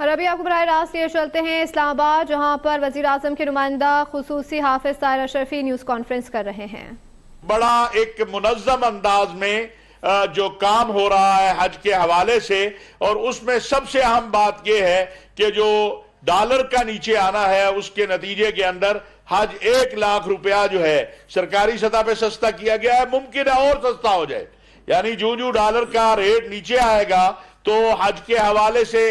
اور ابھی آپ کو براہ راست یہ چلتے ہیں اسلام آباد، جہاں پر وزیر اعظم کے نمائندہ خصوصی حافظ طاہر اشرفی نیوز کانفرنس کر رہے ہیں۔ بڑا ایک منظم انداز میں جو کام ہو رہا ہے حج کے حوالے سے، اور اس میں سب سے اہم بات یہ ہے کہ جو ڈالر کا نیچے آنا ہے اس کے نتیجے کے اندر حج 1,00,000 روپیہ جو ہے سرکاری سطح پہ سستا کیا گیا ہے۔ ممکن ہے اور سستا ہو جائے، یعنی جو ڈالر کا ریٹ نیچے آئے گا تو حج کے حوالے سے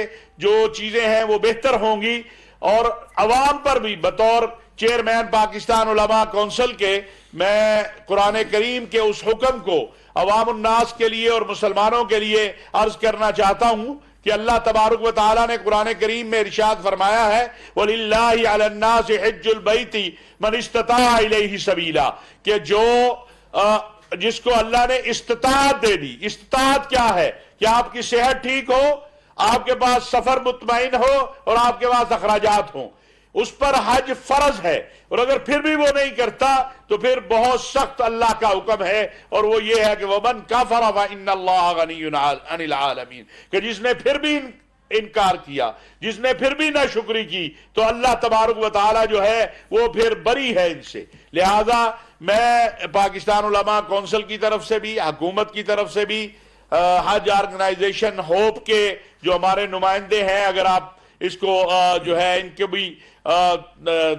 جو چیزیں ہیں وہ بہتر ہوں گی، اور عوام پر بھی بطور چیئرمین پاکستان علماء کونسل کے میں قرآن کریم کے اس حکم کو عوام الناس کے لیے اور مسلمانوں کے لیے عرض کرنا چاہتا ہوں کہ اللہ تبارک و تعالیٰ نے قرآن کریم میں ارشاد فرمایا ہے وَلِلَّهِ عَلَى النَّاسِ حِجُّ الْبَيْتِ مَنِ اسْتَطَاعَ إِلَيْهِ سَبِيلًا، کہ جس کو اللہ نے استطاعت دے دی۔ استطاعت کیا ہے؟ کہ آپ کی صحت ٹھیک ہو، آپ کے پاس سفر مطمئن ہو اور آپ کے پاس اخراجات ہوں، اس پر حج فرض ہے، اور اگر پھر بھی وہ نہیں کرتا تو پھر بہت سخت اللہ کا حکم ہے، اور وہ یہ ہے کہ وَمَنْ كَفَرَ فَإِنَّ اللَّهَ غَنِيٌّ عَنِ الْعَالَمِينَ، کہ جس نے پھر بھی انکار کیا، جس نے پھر بھی ناشکری کی، تو اللہ تبارک و تعالی جو ہے وہ پھر بری ہے ان سے۔ لہذا میں پاکستان علماء کونسل کی طرف سے بھی، حکومت کی طرف سے بھی، حج آرگنائزیشن ہوپ کے جو ہمارے نمائندے ہیں، اگر آپ اس کو جو ہے ان کے بھی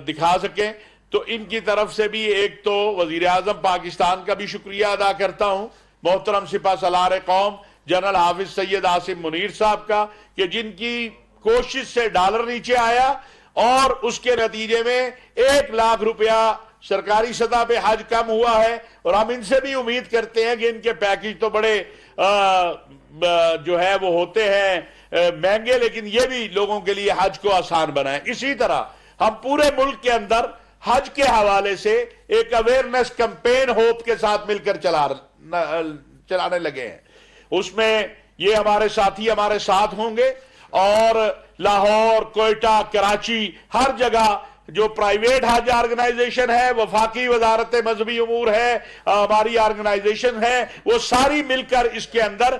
دکھا سکیں تو ان کی طرف سے بھی ایک تو وزیر اعظم پاکستان کا بھی شکریہ ادا کرتا ہوں، محترم سپہ سالار قوم جنرل حافظ سید عاصم منیر صاحب کا، کہ جن کی کوشش سے ڈالر نیچے آیا اور اس کے نتیجے میں 1,00,000 روپیہ سرکاری سطح پہ حج کم ہوا ہے، اور ہم ان سے بھی امید کرتے ہیں کہ ان کے پیکج تو بڑے جو ہے وہ ہوتے ہیں مہنگے، لیکن یہ بھی لوگوں کے لیے حج کو آسان بنائیں۔ اسی طرح ہم پورے ملک کے اندر حج کے حوالے سے ایک اویئرنیس کمپین ہوپ کے ساتھ مل کر چلانے لگے ہیں، اس میں یہ ہمارے ساتھی ہمارے ساتھ ہوں گے، اور لاہور، کوئٹہ، کراچی، ہر جگہ جو پرائیویٹ حج آرگنائزیشن ہے، وفاقی وزارت مذہبی امور ہے، ہماری آرگنائزیشن ہے، وہ ساری مل کر اس کے اندر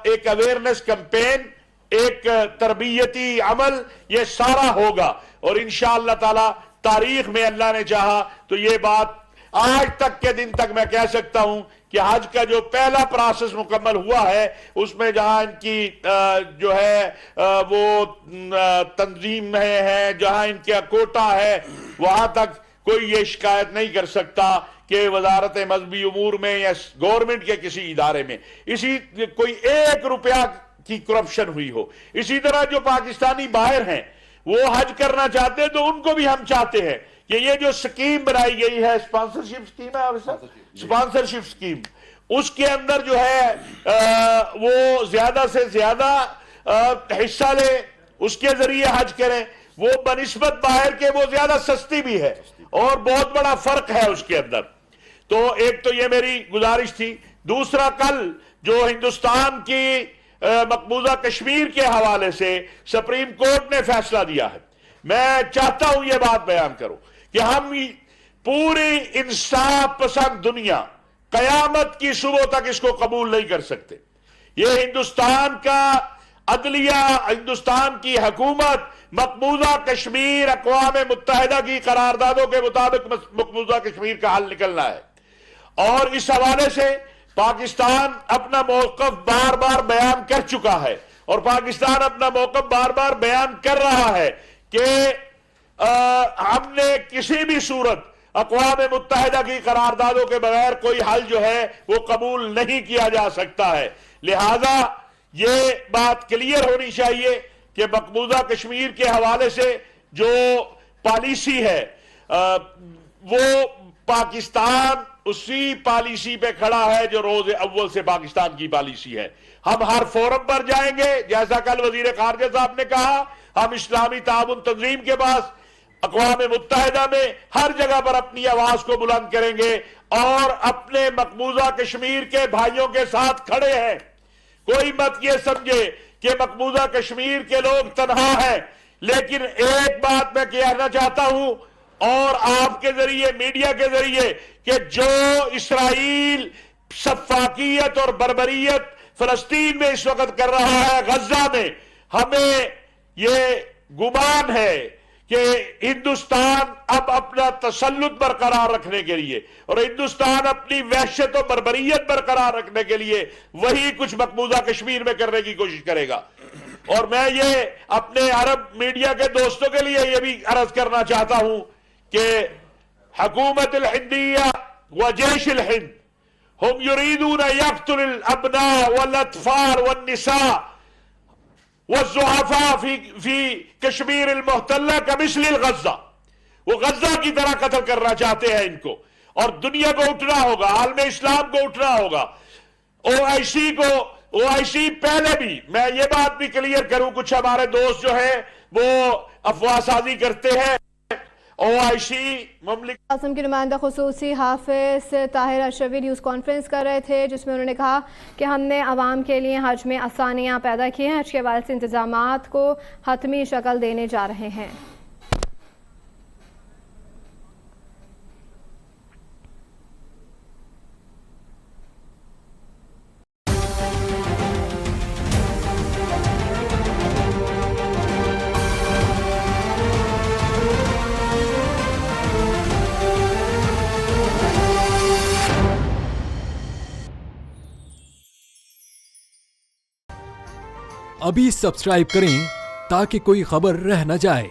ایک اویئرنیس کمپین، ایک تربیتی عمل، یہ سارا ہوگا، اور انشاءاللہ تعالی تاریخ میں اللہ نے چاہا تو یہ بات آج تک کے دن تک میں کہہ سکتا ہوں کہ حج کا جو پہلا پروسیس مکمل ہوا ہے، اس میں جہاں ان کی جو ہے وہ تنظیم میں ہے، جہاں ان کا کوٹا ہے، وہاں تک کوئی یہ شکایت نہیں کر سکتا کہ وزارت مذہبی امور میں یا گورنمنٹ کے کسی ادارے میں کوئی 1 روپیہ کی کرپشن ہوئی ہو۔ اسی طرح جو پاکستانی باہر ہیں وہ حج کرنا چاہتے ہیں، تو ان کو بھی ہم چاہتے ہیں کہ یہ جو سکیم بنائی گئی ہے، اسپانسرشپ سکیم ہے، اسپانسرشپ سکیم، اس کے اندر جو ہے وہ زیادہ سے زیادہ حصہ لے، اس کے ذریعے حج کریں، وہ بنسبت باہر کے وہ زیادہ سستی بھی ہے، اور بہت بڑا فرق ہے اس کے اندر۔ تو ایک تو یہ میری گزارش تھی۔ دوسرا، کل جو ہندوستان کی مقبوضہ کشمیر کے حوالے سے سپریم کورٹ نے فیصلہ دیا ہے، میں چاہتا ہوں یہ بات بیان کروں کہ ہم پوری انصاف پسند دنیا قیامت کی صبح تک اس کو قبول نہیں کر سکتے۔ یہ ہندوستان کا عدلیہ، ہندوستان کی حکومت مقبوضہ کشمیر اقوام متحدہ کی قراردادوں کے مطابق مقبوضہ کشمیر کا حل نکلنا ہے، اور اس حوالے سے پاکستان اپنا موقف بار بار بیان کر چکا ہے، اور پاکستان اپنا موقف بار بار بیان کر رہا ہے کہ ہم نے کسی بھی صورت اقوام متحدہ کی قراردادوں کے بغیر کوئی حل جو ہے وہ قبول نہیں کیا جا سکتا ہے۔ لہذا یہ بات کلیئر ہونی چاہیے کہ مقبوضہ کشمیر کے حوالے سے جو پالیسی ہے وہ پاکستان اسی پالیسی پہ کھڑا ہے جو روز اول سے پاکستان کی پالیسی ہے۔ ہم ہر فورم پر جائیں گے، جیسا کل وزیر خارجہ صاحب نے کہا، ہم اسلامی تعاون تنظیم کے پاس، اقوام متحدہ میں، ہر جگہ پر اپنی آواز کو بلند کریں گے، اور اپنے مقبوضہ کشمیر کے بھائیوں کے ساتھ کھڑے ہیں۔ کوئی مت یہ سمجھے کہ مقبوضہ کشمیر کے لوگ تنہا ہیں، لیکن ایک بات میں کہنا چاہتا ہوں، اور آپ کے ذریعے، میڈیا کے ذریعے، کہ جو اسرائیل سفاکیت اور بربریت فلسطین میں اس وقت کر رہا ہے، غزہ میں، ہمیں یہ گمان ہے کہ ہندوستان اب اپنا تسلط برقرار رکھنے کے لیے اور ہندوستان اپنی وحشت و بربریت برقرار رکھنے کے لیے وہی کچھ مقبوضہ کشمیر میں کرنے کی کوشش کرے گا. اور میں یہ اپنے عرب میڈیا کے دوستوں کے لیے یہ بھی عرض کرنا چاہتا ہوں کہ حکومت الہندیہ و جیش الہند ہم یریدون یقتل الابناء والاطفال والنساء والضعفاء فی کشمیر المحتلہ کمثل الغزہ. وہ غزہ کی طرح قتل کرنا چاہتے ہیں ان کو. اور دنیا کو اٹھنا ہوگا, عالم اسلام کو اٹھنا ہوگا. OIC پہلے بھی, میں یہ بات بھی کلیئر کروں, کچھ ہمارے دوست جو ہیں وہ افواہ سازی کرتے ہیں. OIC مملکت اعظم کے نمائندہ خصوصی حافظ طاہر اشرفی نیوز کانفرنس کر رہے تھے, جس میں انہوں نے کہا کہ ہم نے عوام کے لیے حج میں آسانیاں پیدا کی ہیں. حج کے حوالے سے انتظامات کو حتمی شکل دینے جا رہے ہیں. ابھی سبسکرائب کریں تاکہ کوئی خبر رہ نہ جائے.